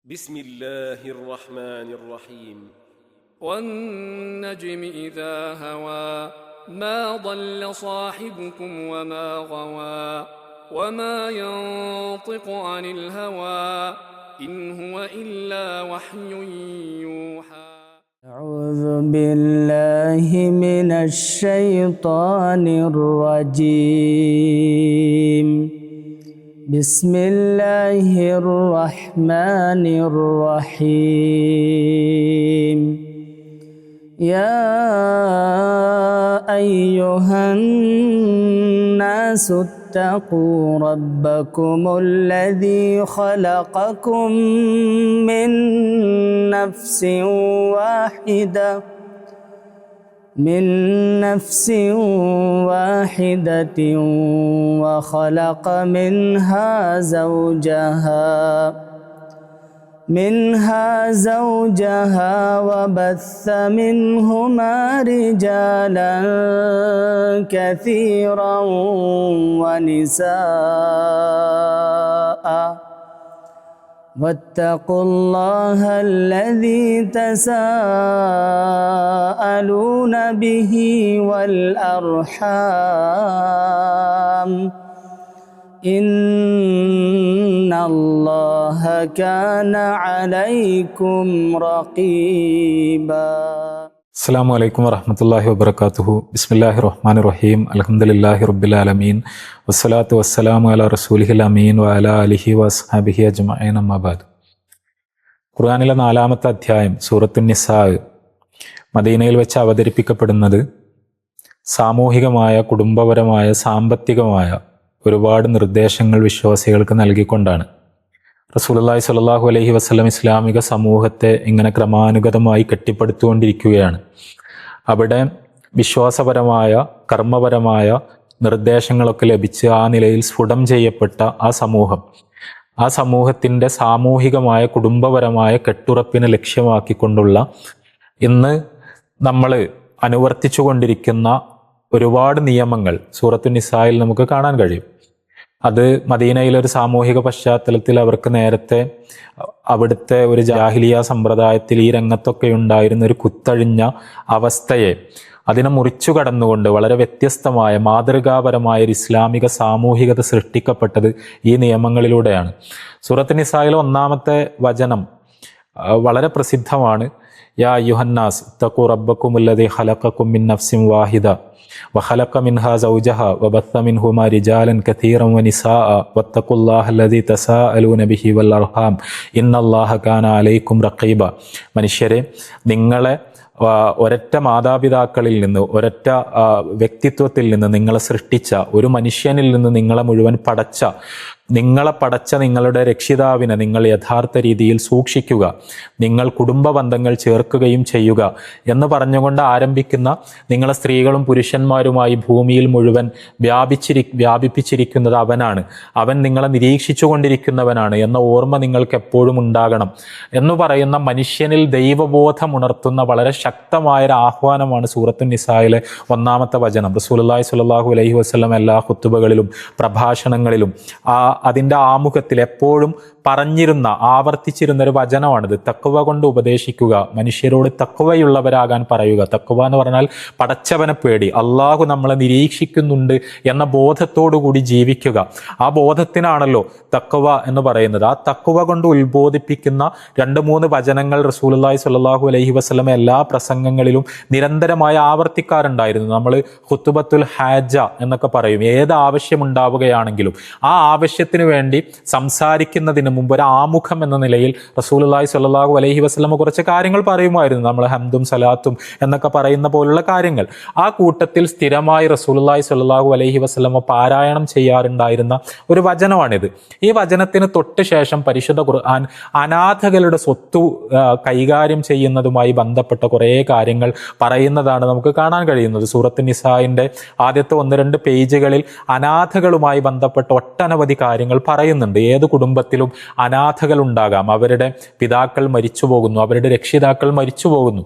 بسم الله الرحمن الرحيم والنجم إذا هوى ما ضل صاحبكم وما غوى وما ينطق عن الهوى إن هو إلا وحي يوحى. أعوذ بالله من الشيطان الرجيم. بسم الله الرحمن الرحيم. يا أيها الناس اتقوا ربكم الذي خلقكم من نفس واحدة وخلق منها زوجها وبث منهما رجالا كثيرا ونساء واتقوا الله الذي تساءلون به والأرحام إن الله كان عليكم رقيبا. അസ്സലാമു അലൈക്കും വറഹ്മത്തുള്ളാഹി വബറകാതുഹു. ബിസ്മില്ലാഹിർ റഹ്മാനിർ റഹീം. അൽഹംദുലില്ലാഹി റബ്ബിൽ ആലമീൻ. വസ്സലാത്തു വസ്സലാമു അലാ റസൂലിഹിൽ അമീൻ വഅലാ ആലിഹി വഅസ്ഹാബിഹി അജ്മഈൻ. അമ്മാ ബഅദ്. ഖുർആനിലെ 4-ാമത്തെ അധ്യായം സൂറത്തുൻ നിസാ മദീനയിൽ വെച്ച് അവതരിപ്പിക്കപ്പെടുന്നത് സാമൂഹികമായ, കുടുംബപരമായ, സാമ്പത്തികമായ ഒരുപാട് നിർദ്ദേശങ്ങൾ വിശ്വാസികൾക്ക് നൽകിക്കൊണ്ടാണ്. റസൂലുള്ളാഹി സ്വല്ലല്ലാഹു അലൈഹി വസല്ലം ഇസ്ലാമിക സമൂഹത്തെ ഇങ്ങനെ ക്രമാനുഗതമായി കെട്ടിപ്പടുത്തുകൊണ്ടിരിക്കുകയാണ്. അവിടെ വിശ്വാസപരമായ, കർമ്മപരമായ നിർദ്ദേശങ്ങളൊക്കെ ലഭിച്ച് ആ നിലയിൽ സ്ഫുടം ചെയ്യപ്പെട്ട ആ സമൂഹത്തിൻ്റെ സാമൂഹികമായ, കുടുംബപരമായ കെട്ടുറപ്പിനെ ലക്ഷ്യമാക്കിക്കൊണ്ടുള്ള ഇന്ന് നമ്മൾ അനുവർത്തിച്ചു കൊണ്ടിരിക്കുന്ന ഒരുപാട് നിയമങ്ങൾ സൂറത്തുൻ നിസായിൽ നമുക്ക് കാണാൻ കഴിയും. അത് മദീനയിലൊരു സാമൂഹിക പശ്ചാത്തലത്തിൽ അവർക്ക് നേരത്തെ അവിടുത്തെ ഒരു ജാഹിലിയ സമ്പ്രദായത്തിൽ ഈ രംഗത്തൊക്കെ ഉണ്ടായിരുന്ന ഒരു കുത്തഴിഞ്ഞ അവസ്ഥയെ അതിനെ മുറിച്ചു കടന്നുകൊണ്ട് വളരെ വ്യത്യസ്തമായ, മാതൃകാപരമായ ഒരു ഇസ്ലാമിക സാമൂഹികത സൃഷ്ടിക്കപ്പെട്ടത് ഈ നിയമങ്ങളിലൂടെയാണ്. സൂറത്തുൻ നിസായിലെ 1-ാമത്തെ വചനം വളരെ പ്രസിദ്ധമാണ്. യാ അയ്യുഹന്നാസ് ഇത്തഖൂ റബ്ബക്കുമുല്ലദീ ഖലഖക്കും മിൻ നഫ്സിൻ വാഹിദ വഖലഖ മിൻഹാ സൗജഹാ വബത്ഥ മിൻഹുമാ റിജാലൻ കതീറൻ വനിസാഅ വത്തഖുല്ലാഹ അല്ലദീ തസാഅലൂന ബിഹി വൽ അർഹാം ഇന്നല്ലാഹ കാന അലൈക്കും റഖീബ. മനുഷ്യരെ, നിങ്ങളെ ഒരൊറ്റ മാതാപിതാക്കളിൽ നിന്ന്, ഒരൊറ്റ വ്യക്തിത്വത്തിൽ നിന്ന് നിങ്ങളെ സൃഷ്ടിച്ച ഒരു മനുഷ്യനിൽ നിന്ന് നിങ്ങളെ മുഴുവൻ പടച്ച നിങ്ങളുടെ രക്ഷിതാവിനെ നിങ്ങൾ യഥാർത്ഥ രീതിയിൽ സൂക്ഷിക്കുക, നിങ്ങൾ കുടുംബ ബന്ധങ്ങൾ ചേർക്കുകയും ചെയ്യുക എന്ന് പറഞ്ഞുകൊണ്ട് ആരംഭിക്കുന്ന, നിങ്ങളെ സ്ത്രീകളും പുരുഷന്മാരുമായി ഭൂമിയിൽ മുഴുവൻ വ്യാപിപ്പിച്ചിരിക്കുന്നത് അവനാണ്, അവൻ നിങ്ങളെ നിരീക്ഷിച്ചു കൊണ്ടിരിക്കുന്നവനാണ് എന്ന ഓർമ്മ നിങ്ങൾക്ക് എപ്പോഴും ഉണ്ടാകണം എന്ന് പറയുന്ന മനുഷ്യനിൽ ദൈവബോധം ഉണർത്തുന്ന വളരെ ശക്തമായൊരു ആഹ്വാനമാണ് സൂറത്തുൻ നിസായിലെ 1-ാമത്തെ വചനം. റസൂലുള്ളാഹി സ്വല്ലല്ലാഹു അലൈഹി വസല്ലം എല്ലാ ഖുതുബകളിലും പ്രഭാഷണങ്ങളിലും അതിൻ്റെ ആമുഖത്തിൽ എപ്പോഴും ആവർത്തിച്ചിരുന്ന ഒരു വചനമാണിത്. തഖ്വ കൊണ്ട് ഉപദേശിക്കുക, മനുഷ്യരോട് തഖ്വയുള്ളവരാകാൻ പറയുക. തഖ്വ എന്ന് പറഞ്ഞാൽ പടച്ചവനെ പേടി, അള്ളാഹു നമ്മളെ നിരീക്ഷിക്കുന്നുണ്ട് എന്ന ബോധത്തോടുകൂടി ജീവിക്കുക. ആ ബോധത്തിനാണല്ലോ തഖ്വ എന്ന് പറയുന്നത്. ആ തഖ്വ കൊണ്ട് ഉത്ബോധിപ്പിക്കുന്ന 2-3 വചനങ്ങൾ റസൂലുള്ളാഹി സ്വല്ലല്ലാഹു അലൈഹി വസല്ലം എല്ലാ പ്രസംഗങ്ങളിലും നിരന്തരമായി ആവർത്തിക്കാറുണ്ടായിരുന്നു. നമ്മൾ ഖുതുബത്തുൽ ഹാജ എന്നൊക്കെ പറയും. ഏത് ആവശ്യമുണ്ടാവുകയാണെങ്കിലും ആ ആവശ്യത്തിന് വേണ്ടി സംസാരിക്കുന്നതിന് മുമ്പ് ഒരു ആമുഖം എന്ന നിലയിൽ റസൂലുള്ളാഹി സ്വല്ലല്ലാഹു അലൈഹി വസല്ലം കുറച്ച് കാര്യങ്ങൾ പറയുമായിരുന്നു. നമ്മൾ ഹംദും സലാത്തും എന്നൊക്കെ പറയുന്ന പോലുള്ള കാര്യങ്ങൾ. ആ കൂട്ടത്തിൽ സ്ഥിരമായി റസൂലുള്ളാഹി സ്വല്ലല്ലാഹു അലൈഹി വസല്ലം പാരായണം ചെയ്യാറുണ്ടായിരുന്ന ഒരു വചനമാണിത്. ഈ വചനത്തിന് തൊട്ട് ശേഷം പരിശുദ്ധ ഖുർആൻ അനാഥകളുടെ സ്വത്ത് കൈകാര്യം ചെയ്യുന്നതുമായി ബന്ധപ്പെട്ട കുറേ കാര്യങ്ങൾ പറയുന്നതാണ് നമുക്ക് കാണാൻ കഴിയുന്നത്. സൂറത്തുൻ നിസായിൻ്റെ ആദ്യത്തെ 1-2 പേജുകളിൽ അനാഥകളുമായി ബന്ധപ്പെട്ട ഒട്ടനവധി കാര്യങ്ങൾ പറയുന്നുണ്ട്. ഏത് കുടുംബത്തിലും അനാഥകൾ ഉണ്ടാകാം. അവരുടെ പിതാക്കൾ മരിച്ചു പോകുന്നു, അവരുടെ രക്ഷിതാക്കൾ മരിച്ചു പോകുന്നു.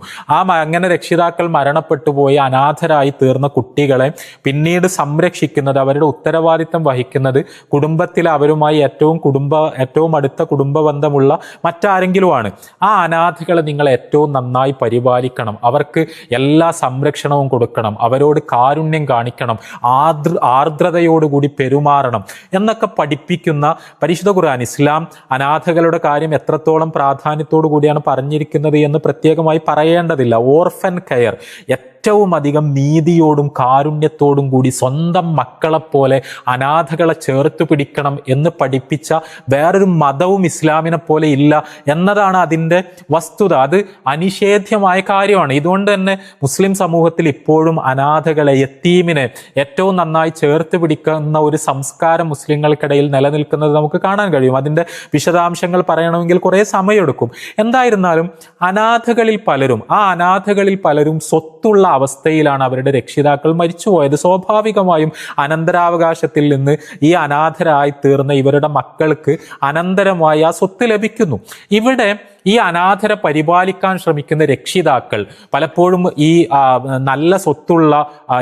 അങ്ങനെ രക്ഷിതാക്കൾ മരണപ്പെട്ടു പോയി അനാഥരായി തീർന്ന കുട്ടികളെ പിന്നീട് സംരക്ഷിക്കുന്നത്, അവരുടെ ഉത്തരവാദിത്തം വഹിക്കുന്നത് കുടുംബത്തിൽ അവരുമായി ഏറ്റവും അടുത്ത കുടുംബ ബന്ധമുള്ള മറ്റാരെങ്കിലുമാണ്. ആ അനാഥകളെ നിങ്ങൾ ഏറ്റവും നന്നായി പരിപാലിക്കണം, അവർക്ക് എല്ലാ സംരക്ഷണവും കൊടുക്കണം, അവരോട് കാരുണ്യം കാണിക്കണം, ആർദ്രതയോടുകൂടി പെരുമാറണം എന്നൊക്കെ പഠിപ്പിക്കുന്ന പരിശുദ്ധ ഖുർആൻ. ഇസ്ലാം അനാഥകളുടെ കാര്യം എത്രത്തോളം പ്രാധാന്യത്തോടു കൂടിയാണ് പറഞ്ഞിരിക്കുന്നത് എന്ന് പ്രത്യേകമായി പറയേണ്ടതില്ല. ഓർഫൻ കെയർ ഏറ്റവും അധികം നീതിയോടും കാരുണ്യത്തോടും കൂടി സ്വന്തം മക്കളെപ്പോലെ അനാഥകളെ ചേർത്ത് പിടിക്കണം എന്ന് പഠിപ്പിച്ച വേറൊരു മതവും ഇസ്ലാമിനെ പോലെ ഇല്ല എന്നതാണ് അതിൻ്റെ വസ്തുത. അത് അനിഷേധ്യമായ കാര്യമാണ്. ഇതുകൊണ്ട് തന്നെ മുസ്ലിം സമൂഹത്തിൽ ഇപ്പോഴും അനാഥകളെ, യത്തീമിനെ ഏറ്റവും നന്നായി ചേർത്ത് പിടിക്കുന്ന ഒരു സംസ്കാരം മുസ്ലിങ്ങൾക്കിടയിൽ നിലനിൽക്കുന്നത് നമുക്ക് കാണാൻ കഴിയും. അതിൻ്റെ വിശദാംശങ്ങൾ പറയണമെങ്കിൽ കുറേ സമയമെടുക്കും. എന്തായിരുന്നാലും അനാഥകളിൽ പലരും സ്വത്തുള്ള അവസ്ഥയിലാണ് അവരുടെ രക്ഷിതാക്കൾ മരിച്ചുപോയത്. സ്വാഭാവികമായും അനന്തരാവകാശത്തിൽ നിന്ന് ഈ അനാഥരായി തീർന്ന ഇവരുടെ മക്കൾക്ക് അനന്തരമായി ആ സ്വത്ത് ലഭിക്കുന്നു. ഇവിടെ ഈ അനാഥരെ പരിപാലിക്കാൻ ശ്രമിക്കുന്ന രക്ഷിതാക്കൾ പലപ്പോഴും ഈ നല്ല സ്വത്തുള്ള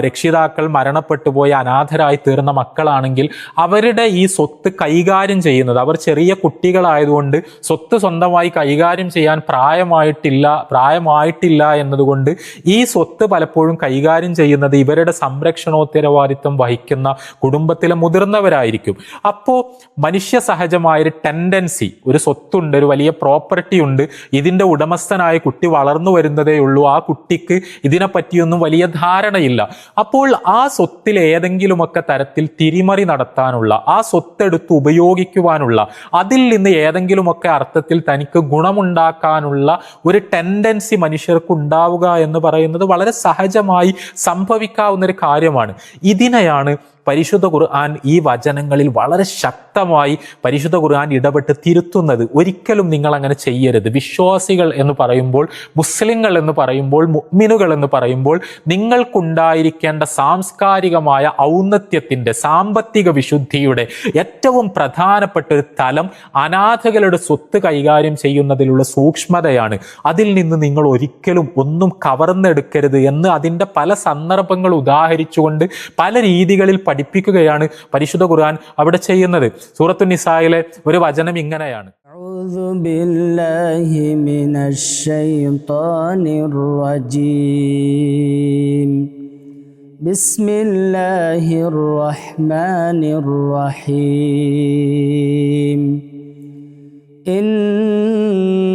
രക്ഷിതാക്കൾ മരണപ്പെട്ടു പോയ അനാഥരായി തീർന്ന മക്കളാണെങ്കിൽ അവരുടെ ഈ സ്വത്ത് കൈകാര്യം ചെയ്യുന്നത്, അവർ ചെറിയ കുട്ടികളായതുകൊണ്ട് സ്വത്ത് സ്വന്തമായി കൈകാര്യം ചെയ്യാൻ പ്രായമായിട്ടില്ല എന്നതുകൊണ്ട് ഈ സ്വത്ത് പലപ്പോഴും കൈകാര്യം ചെയ്യുന്നത് ഇവരുടെ സംരക്ഷണോത്തരവാദിത്വം വഹിക്കുന്ന കുടുംബത്തിലെ മുതിർന്നവരായിരിക്കും. അപ്പോൾ മനുഷ്യ സഹജമായൊരു ടെൻഡൻസി, ഒരു സ്വത്തുണ്ട്, ഒരു വലിയ പ്രോപ്പർട്ടി ഉണ്ട്, ഇതിന്റെ ഉടമസ്ഥനായ കുട്ടി വളർന്നു വരുന്നതേ ഉള്ളൂ, ആ കുട്ടിക്ക് ഇതിനെപ്പറ്റിയൊന്നും വലിയ ധാരണയില്ല. അപ്പോൾ ആ സ്വത്തിൽ ഏതെങ്കിലുമൊക്കെ തരത്തിൽ തിരിമറി നടത്താനുള്ള, ആ സ്വത്തെടുത്ത് ഉപയോഗിക്കുവാനുള്ള, അതിൽ നിന്ന് ഏതെങ്കിലുമൊക്കെ അർത്ഥത്തിൽ തനിക്ക് ഗുണമുണ്ടാക്കാനുള്ള ഒരു ടെൻഡൻസി മനുഷ്യർക്ക് ഉണ്ടാവുക എന്ന് പറയുന്നത് വളരെ സഹജമായി സംഭവിക്കാവുന്ന ഒരു കാര്യമാണ്. ഇതിനെയാണ് പരിശുദ്ധ ഖുർആൻ ഈ വചനങ്ങളിൽ വളരെ ശക്തമായി പരിശുദ്ധ ഖുർആൻ ഇടപെട്ട് തിരുത്തുന്നത്. ഒരിക്കലും നിങ്ങൾ അങ്ങനെ ചെയ്യരുത്. വിശ്വാസികൾ എന്ന് പറയുമ്പോൾ, മുസ്ലിങ്ങൾ എന്ന് പറയുമ്പോൾ, മുഅ്മിനുകൾ എന്ന് പറയുമ്പോൾ നിങ്ങൾക്കുണ്ടായിരിക്കേണ്ട സാംസ്കാരികമായ ഔന്നത്യത്തിൻ്റെ, സാമ്പത്തിക വിശുദ്ധിയുടെ ഏറ്റവും പ്രധാനപ്പെട്ട ഒരു തലം അനാഥകളുടെ സ്വത്ത് കൈകാര്യം ചെയ്യുന്നതിലുള്ള സൂക്ഷ്മതയാണ്. അതിൽ നിന്ന് നിങ്ങൾ ഒരിക്കലും ഒന്നും കവർന്നെടുക്കരുത് എന്ന് അതിൻ്റെ പല സന്ദർഭങ്ങൾ ഉദാഹരിച്ചുകൊണ്ട് പല രീതികളിൽ പഠിപ്പിക്കുകയാണ് പരിശുദ്ധ ഖുർആൻ അവിടെ ചെയ്യുന്നത്. സൂറത്തു നിസായിലെ ഒരു വചനം ഇങ്ങനെയാണ്: അഊദു ബില്ലാഹി മിനശ് ശൈത്വാനിർ റജീം ബിസ്മില്ലാഹിർ റഹ്മാനിർ റഹീം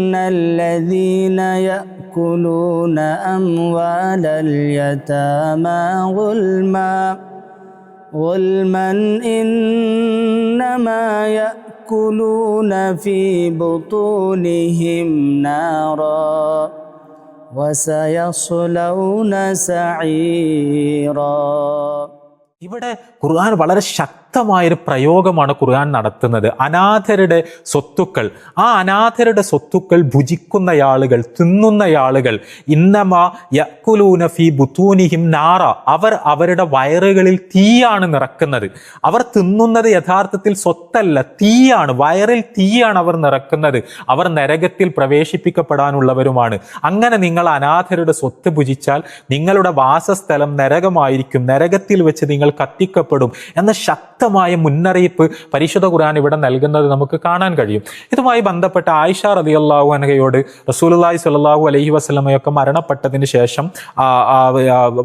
ഇന്നല്ലദീന യഅകുലൂന അംവാലൽ യതാമാ ظلما إنما يأكلون في بطونهم نارا وسيصلون سعيرا. ഇവിടെ ഖുർആൻ വളരെ ശക്തമായൊരു പ്രയോഗമാണ് ഖുർആൻ നടത്തുന്നത്. അനാഥരുടെ സ്വത്തുക്കൾ, ആ അനാഥരുടെ സ്വത്തുക്കൾ ഭുജിക്കുന്ന ആളുകൾ, തിന്നുന്ന ആളുകൾ, ഇന്നമാ യഅ്കുലൂന ഫീ ബുതൂനിഹിം നാറ, അവർ അവരുടെ വയറുകളിൽ തീയാണ് നിറക്കുന്നത്. അവർ തിന്നുന്നത് യഥാർത്ഥത്തിൽ സ്വത്തല്ല, തീയാണ്, വയറിൽ തീയാണ് അവർ നിറക്കുന്നത്. അവർ നരകത്തിൽ പ്രവേശിപ്പിക്കപ്പെടാനുള്ളവരുമാണ്. അങ്ങനെ നിങ്ങൾ അനാഥരുടെ സ്വത്ത് ഭുജിച്ചാൽ നിങ്ങളുടെ വാസസ്ഥലം നരകമായിരിക്കും, നരകത്തിൽ വെച്ച് നിങ്ങൾ കത്തിക്കപ്പെടും എന്ന ശക്തമായ മുന്നറിയിപ്പ് പരിശുദ്ധ ഖുർആൻ ഇവിടെ നൽകുന്നത് നമുക്ക് കാണാൻ കഴിയും. ഇതുമായി ബന്ധപ്പെട്ട ആയിഷ റളിയല്ലാഹു അൻഹയോട് റസൂലുള്ളാഹി സ്വല്ലല്ലാഹു അലൈഹി വസല്ലമയൊക്കെ മരണപ്പെട്ടതിന് ശേഷം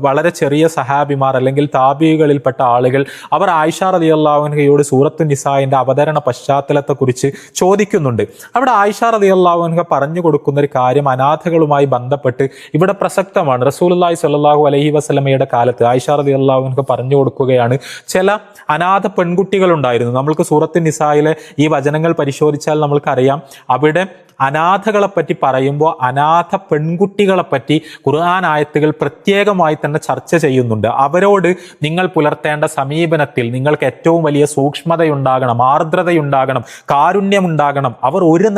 വളരെ ചെറിയ സഹാബിമാർ അല്ലെങ്കിൽ താബികളിൽപ്പെട്ട ആളുകൾ അവർ ആയിഷ റളിയല്ലാഹു അൻഹയോട് സൂറത്തു നിസായിന്റെ അവതരണ പശ്ചാത്തലത്തെക്കുറിച്ച് ചോദിക്കുന്നുണ്ട്. അവിടെ ആയിഷ റളിയല്ലാഹു അൻഹ പറഞ്ഞു കൊടുക്കുന്ന ഒരു കാര്യം അനാഥകളുമായി ബന്ധപ്പെട്ട് ഇവിടെ പ്രസക്തമാണ്. റസൂലുള്ളാഹി സ്വല്ലല്ലാഹു അലൈഹി വസല്ലമയുടെ കാലത്ത് ആയിഷ റളിയല്ലാഹു അൻഹ പറഞ്ഞു കൊടുക്കുകയാണ്, ചില അനാഥ പെൺകുട്ടികൾ ഉണ്ടായിരുന്നു. നമ്മൾക്ക് സൂറത്ത് നിസായിലെ ഈ വചനങ്ങൾ പരിശോധിച്ചാൽ നമ്മൾക്കറിയാം, അവിടെ അനാഥകളെപ്പറ്റി പറയുമ്പോൾ അനാഥ പെൺകുട്ടികളെപ്പറ്റി ഖുർആൻ ആയത്തുകൾ പ്രത്യേകമായി തന്നെ ചർച്ച ചെയ്യുന്നുണ്ട്. അവരോട് നിങ്ങൾ പുലർത്തേണ്ട സമീപനത്തിൽ നിങ്ങൾക്ക് ഏറ്റവും വലിയ സൂക്ഷ്മതയുണ്ടാകണം, ആർദ്രതയുണ്ടാകണം, കാരുണ്യമുണ്ടാകണം. അവർ ഒരു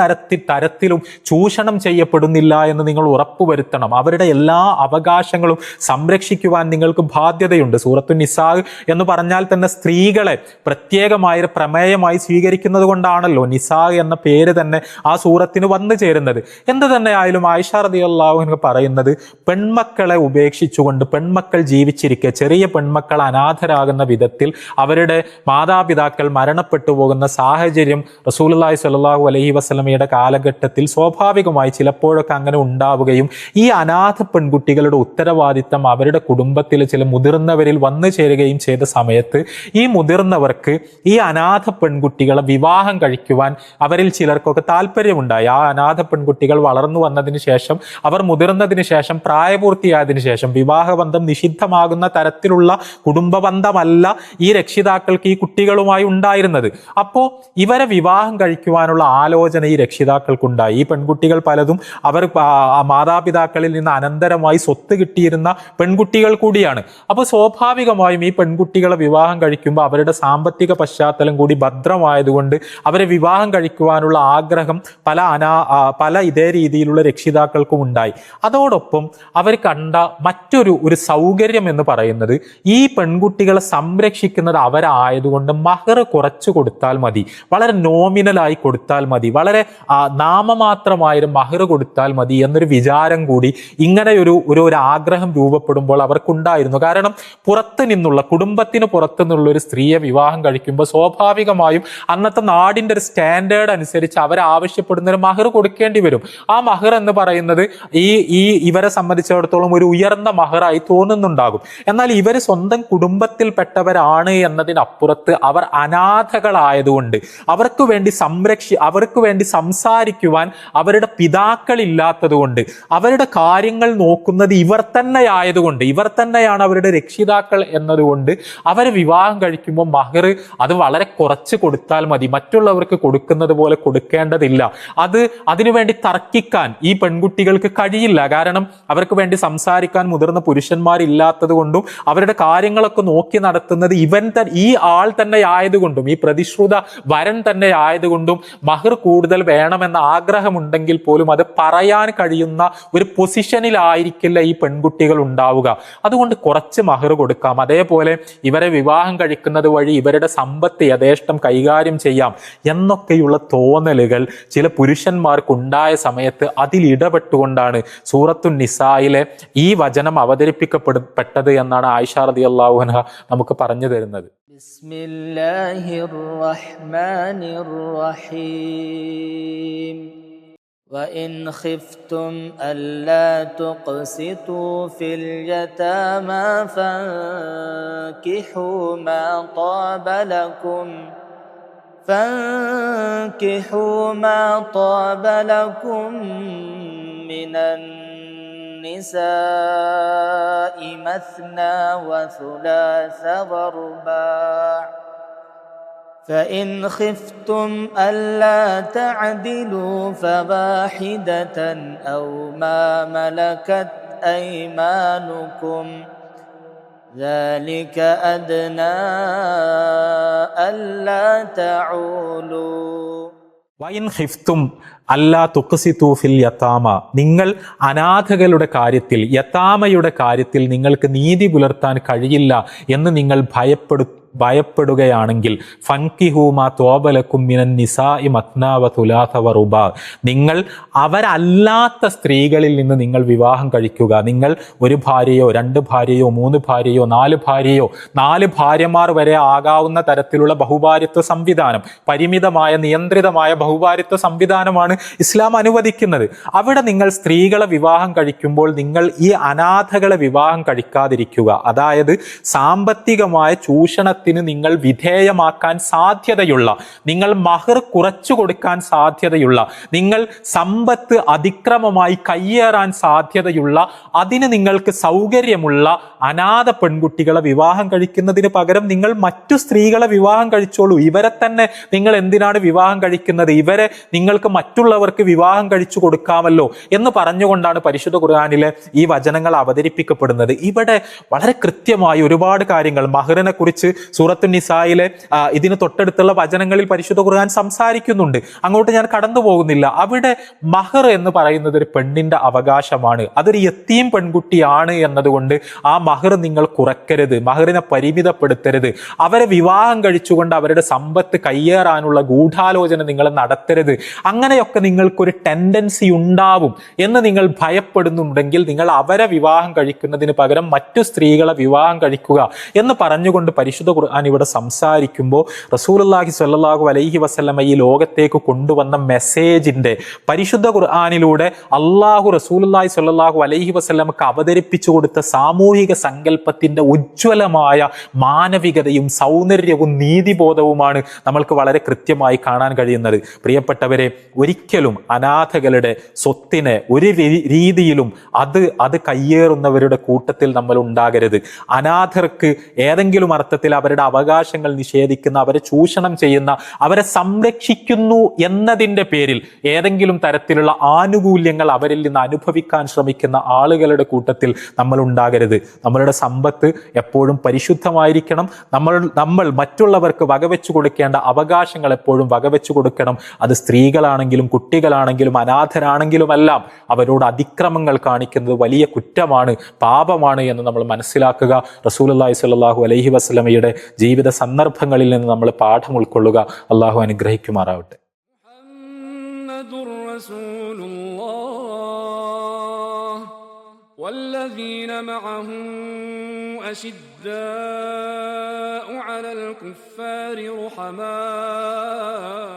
തരത്തിലും ചൂഷണം ചെയ്യപ്പെടുന്നില്ല എന്ന് നിങ്ങൾ ഉറപ്പുവരുത്തണം. അവരുടെ എല്ലാ അവകാശങ്ങളും സംരക്ഷിക്കുവാൻ നിങ്ങൾക്ക് ബാധ്യതയുണ്ട്. സൂറത്തു നിസാ എന്ന് പറഞ്ഞാൽ തന്നെ സ്ത്രീകളെ പ്രത്യേകമായൊരു പ്രമേയമായി സ്വീകരിക്കുന്നത് കൊണ്ടാണല്ലോ നിസാ എന്ന പേര് തന്നെ ആ സൂറത്തിന് വന്നു ചേരുന്നത്. എന്ത് തന്നെയായാലും ആയിഷ റളിയല്ലാഹു അൻഹ പറയുന്നത്, പെൺമക്കളെ ഉപേക്ഷിച്ചുകൊണ്ട് പെൺമക്കൾ ജീവിച്ചിരിക്കെ, ചെറിയ പെൺമക്കൾ അനാഥരാകുന്ന വിധത്തിൽ അവരുടെ മാതാപിതാക്കൾ മരണപ്പെട്ടു പോകുന്ന സാഹചര്യം റസൂലുള്ളാഹി സ്വല്ലല്ലാഹു അലൈഹി വസല്ലമയുടെ കാലഘട്ടത്തിൽ സ്വാഭാവികമായി ചിലപ്പോഴൊക്കെ അങ്ങനെ ഉണ്ടാവുകയും ഈ അനാഥ പെൺകുട്ടികളുടെ ഉത്തരവാദിത്തം അവരുടെ കുടുംബത്തിലെ ചില മുതിർന്നവരിൽ വന്നു ചേരുകയും ചെയ്ത സമയത്ത് ഈ മുതിർന്നവർക്ക് ഈ അനാഥ പെൺകുട്ടികളെ വിവാഹം കഴിക്കുവാൻ അവരിൽ ചിലർക്കൊക്കെ താല്പര്യമുണ്ടായി. ആ അനാഥ പെൺകുട്ടികൾ വളർന്നു വന്നതിന് ശേഷം, അവർ മുതിർന്നതിന് ശേഷം, പ്രായപൂർത്തിയായതിനു ശേഷം, വിവാഹബന്ധം നിഷിദ്ധമാകുന്ന തരത്തിലുള്ള കുടുംബ ബന്ധമല്ല ഈ രക്ഷിതാക്കൾക്ക് ഈ കുട്ടികളുമായി ഉണ്ടായിരുന്നത്. അപ്പോൾ ഇവരെ വിവാഹം കഴിക്കുവാനുള്ള ആലോചന ഈ രക്ഷിതാക്കൾക്കുണ്ടായി. ഈ പെൺകുട്ടികൾ പലതും അവർ മാതാപിതാക്കളിൽ നിന്ന് അനന്തരമായി സ്വത്ത് കിട്ടിയിരുന്ന പെൺകുട്ടികൾ കൂടിയാണ്. അപ്പോൾ സ്വാഭാവികമായും ഈ പെൺകുട്ടികളെ വിവാഹം കഴിക്കുമ്പോൾ അവരുടെ സാമ്പത്തിക പശ്ചാത്തലം കൂടി ഭദ്രമായതുകൊണ്ട് അവരെ വിവാഹം കഴിക്കുവാനുള്ള ആഗ്രഹം പല ഇതേ രീതിയിലുള്ള രക്ഷിതാക്കൾക്കും ഉണ്ടായി. അതോടൊപ്പം അവർ കണ്ട മറ്റൊരു സൗകര്യം എന്ന് പറയുന്നത്, ഈ പെൺകുട്ടികളെ സംരക്ഷിക്കുന്നത് അവരായതുകൊണ്ട് മഹർ കുറച്ചു കൊടുത്താൽ മതി, വളരെ നോമിനലായി കൊടുത്താൽ മതി, വളരെ നാമമാത്രമായൊരു മഹർ കൊടുത്താൽ മതി എന്നൊരു വിചാരം കൂടി ഇങ്ങനെ ഒരു ആഗ്രഹം രൂപപ്പെടുമ്പോൾ അവർക്കുണ്ടായിരുന്നു. കാരണം പുറത്തു നിന്നുള്ള, കുടുംബത്തിന് പുറത്തു നിന്നുള്ള ഒരു സ്ത്രീയെ വിവാഹം കഴിക്കുമ്പോൾ സ്വാഭാവികമായും അന്നത്തെ നാടിൻ്റെ ഒരു സ്റ്റാൻഡേർഡ് അനുസരിച്ച് അവരാവശ്യപ്പെടുന്ന ഒരു മഹർ കൊടുക്കേണ്ടി വരും. ആ മഹർ എന്ന് പറയുന്നത് ഇവരെ സംബന്ധിച്ചിടത്തോളം ഒരു ഉയർന്ന മഹറായി തോന്നുന്നുണ്ടാകും. എന്നാൽ ഇവർ സ്വന്തം കുടുംബത്തിൽപ്പെട്ടവരാണ് എന്നതിനപ്പുറത്ത് അവർ അനാഥകളായതുകൊണ്ട് അവർക്ക് വേണ്ടി സംസാരിക്കുവാൻ അവരുടെ പിതാക്കളില്ലാത്തത് കൊണ്ട്, അവരുടെ കാര്യങ്ങൾ നോക്കുന്നത് ഇവർ തന്നെയായതുകൊണ്ട്, ഇവർ തന്നെയാണ് അവരുടെ രക്ഷിതാക്കൾ എന്നതുകൊണ്ട് അവരെ വിവാഹം കഴിക്കുമ്പോൾ മഹർ അത് വളരെ കുറച്ച് കൊടുത്താൽ മതി, മറ്റുള്ളവർക്ക് കൊടുക്കുന്നത് പോലെ കൊടുക്കേണ്ടതില്ല. അതിനുവേണ്ടി തർക്കിക്കാൻ ഈ പെൺകുട്ടികൾക്ക് കഴിയില്ല. കാരണം അവർക്ക് വേണ്ടി സംസാരിക്കാൻ മുതിർന്ന പുരുഷന്മാരില്ലാത്തത് കൊണ്ടും അവരുടെ കാര്യങ്ങളൊക്കെ നോക്കി നടത്തുന്നത് ഈ ആൾ തന്നെ ആയതുകൊണ്ടും, ഈ പ്രതിശ്രുത വരൻ തന്നെ ആയതുകൊണ്ടും മഹർ കൂടുതൽ വേണമെന്ന ആഗ്രഹമുണ്ടെങ്കിൽ പോലും അത് പറയാൻ കഴിയുന്ന ഒരു പൊസിഷനിലായിരിക്കില്ല ഈ പെൺകുട്ടികൾ ഉണ്ടാവുക. അതുകൊണ്ട് കുറച്ച് മഹർ കൊടുക്കാം, അതേപോലെ ഇവരെ വിവാഹം കഴിക്കുന്നത് വഴി ഇവരുടെ സമ്പത്ത് യഥേഷ്ടം കൈകാര്യം ചെയ്യാം എന്നൊക്കെയുള്ള തോന്നലുകൾ ചില പുരുഷന്മാർക്കുണ്ടായ സമയത്ത് അതിലിടപെട്ടുകൊണ്ടാണ് സൂറത്തുൻ നിസായിലെ ഈ വചനം അവതരിപ്പിക്കപ്പെട്ടത് എന്നാണ് ആയിഷ റളിയല്ലാഹു അൻഹ നമുക്ക് പറഞ്ഞു തരുന്നത്. ബിസ്മില്ലാഹിർ റഹ്മാനിർ റഹീം. وإن خفتم ألا تقسطوا في اليتامى فانكحوا ما طاب لكم من النساء مثنى وثلاث ورباع فإن خفتم ألا تعدلوا فواحدة أو ما ملكت أيمانكم ذلك أدنى ألا تعولوا. വൈൻ ഖിഫ്തും അല്ലാ തുഖ്സിതു ഫിൽ യതാമ, നിങ്ങൾ അനാഥകളുടെ കാര്യത്തിൽ, യതാമയുടെ കാര്യത്തിൽ നിങ്ങൾക്ക് നീതി പുലർത്താൻ കഴിയില്ല എന്ന് നിങ്ങൾ ഭയപ്പെടുകയാണെങ്കിൽ ഫൻകിഹു മാ ത്വാബ ലക്കും മിനൻ നിസാഇ മത്നാ വ തുലാഥ വ റുബാ, നിങ്ങൾ അവരല്ലാത്ത സ്ത്രീകളിൽ നിന്ന് നിങ്ങൾ വിവാഹം കഴിക്കുക. നിങ്ങൾ ഒരു ഭാര്യയോ 2 ഭാര്യയോ 3 ഭാര്യയോ 4 ഭാര്യയോ 4 ഭാര്യമാർ വരെ ആകാവുന്ന തരത്തിലുള്ള ബഹുഭാര്യത്വ സംവിധാനം, പരിമിതമായ നിയന്ത്രിതമായ ബഹുഭാര്യത്വ സംവിധാനമാണ് ഇസ്ലാം അനുവദിക്കുന്നത്. അവിടെ നിങ്ങൾ സ്ത്രീകളെ വിവാഹം കഴിക്കുമ്പോൾ നിങ്ങൾ ഈ അനാഥകളെ വിവാഹം കഴിക്കാതിരിക്കുക. അതായത് സാമ്പത്തികമായ ചൂഷണത്തിന് നിങ്ങൾ വിധേയമാക്കാൻ സാധ്യതയുള്ള, നിങ്ങൾ മഹർ കുറച്ചു കൊടുക്കാൻ സാധ്യതയുള്ള, നിങ്ങൾ സമ്പത്ത് അതിക്രമമായി കയ്യേറാൻ സാധ്യതയുള്ള, അതിന് നിങ്ങൾക്ക് സൗകര്യമുള്ള അനാഥ പെൺകുട്ടികളെ വിവാഹം കഴിക്കുന്നതിന് പകരം നിങ്ങൾ മറ്റു സ്ത്രീകളെ വിവാഹം കഴിച്ചോളൂ. ഇവരെ തന്നെ നിങ്ങൾ എന്തിനാണ് വിവാഹം കഴിക്കുന്നത്? ഇവരെ നിങ്ങൾക്ക് മറ്റുള്ളവർക്ക് വിവാഹം കഴിച്ചു കൊടുക്കാമല്ലോ എന്ന് പറഞ്ഞുകൊണ്ടാണ് പരിശുദ്ധ ഖുർആനിലെ ഈ വചനങ്ങൾ അവതരിപ്പിക്കപ്പെടുന്നത്. ഇവിടെ വളരെ കൃത്യമായി ഒരുപാട് കാര്യങ്ങൾ, മഹറിനെ കുറിച്ച് സൂറത്തു നിസായിലെ ഇതിന് തൊട്ടടുത്തുള്ള വചനങ്ങളിൽ പരിശുദ്ധ ഖുർആൻ സംസാരിക്കുന്നുണ്ട്. അങ്ങോട്ട് ഞാൻ കടന്നു പോകുന്നില്ല. അവിടെ മഹർ എന്ന് പറയുന്നത് ഒരു പെണ്ണിന്റെ അവകാശമാണ്. അതൊരു യത്തീം പെൺകുട്ടിയാണ് എന്നതുകൊണ്ട് ആ മഹർ നിങ്ങൾ കുറക്കരുത്, മഹറിനെ പരിമിതപ്പെടുത്തരുത്. അവരെ വിവാഹം കഴിച്ചുകൊണ്ട് അവരുടെ സമ്പത്ത് കയ്യേറാനുള്ള ഗൂഢാലോചന നിങ്ങൾ നടത്തരുത്. അങ്ങനെയൊക്കെ നിങ്ങൾക്കൊരു ടെൻഡൻസി ഉണ്ടാവും എന്ന് നിങ്ങൾ ഭയപ്പെടുന്നുണ്ടെങ്കിൽ നിങ്ങൾ അവരെ വിവാഹം കഴിക്കുന്നതിന് പകരം മറ്റു സ്ത്രീകളെ വിവാഹം കഴിക്കുക എന്ന് പറഞ്ഞുകൊണ്ട് പരിശുദ്ധ ഖുർആൻ ഇവിടെ സംസാരിക്കുമ്പോൾ റസൂലുള്ളാഹി സ്വല്ലല്ലാഹു അലൈഹി വസല്ലമ ഈ ലോകത്തേക്ക് കൊണ്ടുവന്ന മെസ്സേജിന്റെ പരിശുദ്ധ ഖുർആനിലൂടെ അള്ളാഹു റസൂലുള്ളാഹി സ്വല്ലല്ലാഹു അലൈഹി വസല്ലമക്ക് അവതരിപ്പിച്ചു കൊടുത്ത സാമൂഹിക സങ്കല്പത്തിന്റെ ഉജ്ജ്വലമായ മാനവികതയും സൗന്ദര്യവും നീതിബോധവുമാണ് നമ്മൾക്ക് വളരെ കൃത്യമായി കാണാൻ കഴിയുന്നത്. പ്രിയപ്പെട്ടവരെ, ഒരിക്കലും അനാഥകളുടെ സ്വത്തിനെ ഒരു രീതിയിലും അത് കയ്യേറുന്നവരുടെ കൂട്ടത്തിൽ നമ്മൾ ഉണ്ടാകരുത്. അനാഥർക്ക് ഏതെങ്കിലും അർത്ഥത്തിൽ അവരുടെ അവകാശങ്ങൾ നിഷേധിക്കുന്ന, അവരെ ചൂഷണം ചെയ്യുന്ന, അവരെ സംരക്ഷിക്കുന്നു എന്നതിൻ്റെ പേരിൽ ഏതെങ്കിലും തരത്തിലുള്ള ആനുകൂല്യങ്ങൾ അവരിൽ നിന്ന് അനുഭവിക്കാൻ ശ്രമിക്കുന്ന ആളുകളുടെ കൂട്ടത്തിൽ നമ്മൾ ഉണ്ടാകരുത്. നമ്മളുടെ സമ്പത്ത് എപ്പോഴും പരിശുദ്ധമായിരിക്കണം. നമ്മൾ മറ്റുള്ളവർക്ക് വകവെച്ചു കൊടുക്കേണ്ട അവകാശങ്ങൾ എപ്പോഴും വകവെച്ചു കൊടുക്കണം. അത് സ്ത്രീകളാണെങ്കിലും കുട്ടികളാണെങ്കിലും അനാഥരാണെങ്കിലും എല്ലാം അവരോട് അതിക്രമങ്ങൾ കാണിക്കുന്നത് വലിയ കുറ്റമാണ്, പാപമാണ് എന്ന് നമ്മൾ മനസ്സിലാക്കുക. റസൂലുള്ളാഹി സ്വല്ലല്ലാഹു അലൈഹി വസല്ലമയുടെ ജീവിത സന്ദർഭങ്ങളിൽ നിന്ന് നമ്മൾ പാഠം ഉൾക്കൊള്ളുക. അള്ളാഹു അനുഗ്രഹിക്കുമാറാവട്ടെ. والذين معه أشداء على الكفار رحماء